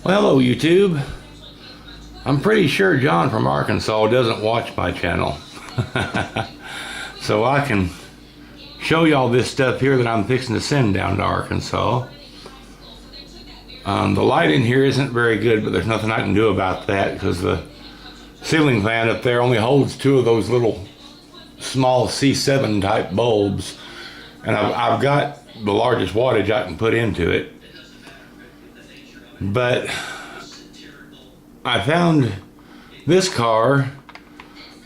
Well, hello YouTube. I'm pretty sure John from Arkansas doesn't watch my channel. So I can show you all this stuff here that I'm fixing to send down to Arkansas. The light in here isn't very good, but there's nothing I can do about that because the ceiling fan up there only holds two of those little small C7 type bulbs, and I've got the largest wattage I can put into it. But I found this car,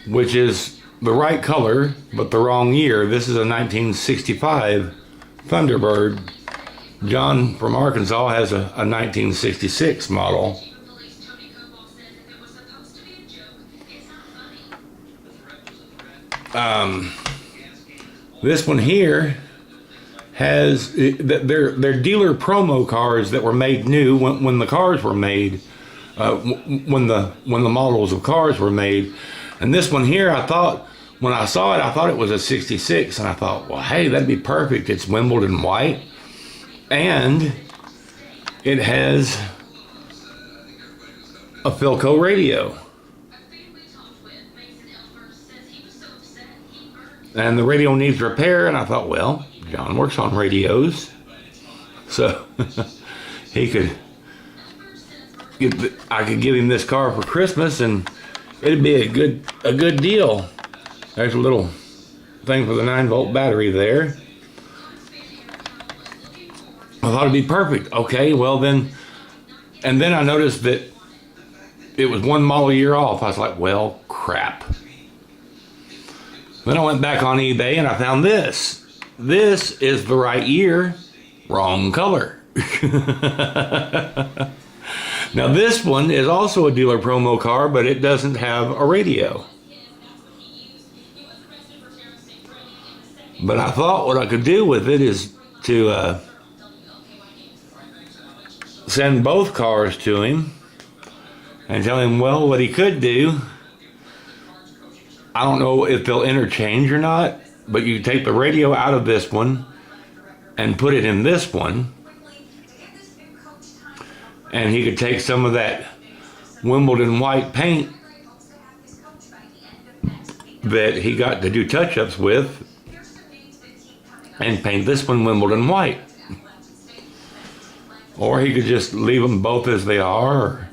which is the right color but the wrong year. This is a 1965 Thunderbird. John from Arkansas has a 1966 model. This one here has they're dealer promo cars that were made new when the cars were made, when the models of cars were made. And this one here, I thought, when I saw it, I thought it was a 66, and I thought, well, hey, that'd be perfect. It's Wimbledon white, and it has a Philco radio. And the radio needs repair, and I thought, well, John works on radios, so I could give him this car for Christmas, and it'd be a good deal. There's a little thing for the 9-volt battery there. I thought it'd be perfect. Okay, well then, and then I noticed that it was one model year off. I was like, well, crap. Then I went back on eBay and I found this. This is the right year, wrong color. Now this one is also a dealer promo car, but it doesn't have a radio. But I thought what I could do with it is to send both cars to him and tell him, well, what he could do, I don't know if they'll interchange or not, but you take the radio out of this one and put it in this one, and he could take some of that Wimbledon white paint that he got to do touch-ups with and paint this one Wimbledon white. Or he could just leave them both as they are, or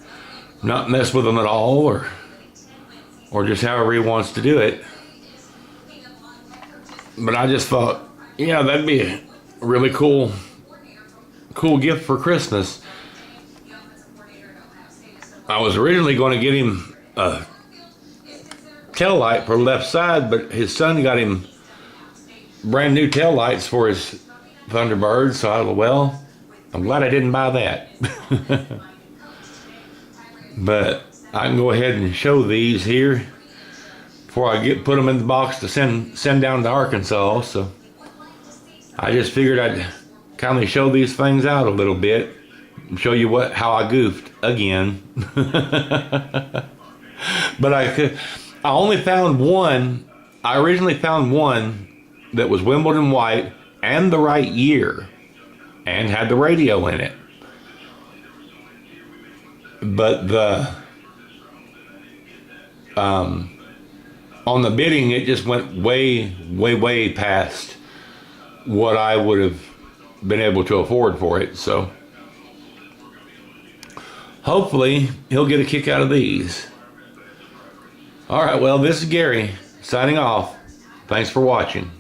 not mess with them at all, or just however he wants to do it. But I just thought, yeah, that'd be a really cool gift for Christmas. I was originally going to get him a tail light for the left side, but his son got him brand new tail lights for his Thunderbird, so I thought, well, I'm glad I didn't buy that. But I can go ahead and show these here before I put them in the box to send down to Arkansas. So I just figured I'd kind of show these things out a little bit and show you how I goofed again. But I only found one. I originally found one that was Wimbledon white and the right year and had the radio in it. But on the bidding, it just went way past what I would have been able to afford for it. So hopefully he'll get a kick out of these. All right, well, this is Gary signing off. Thanks for watching.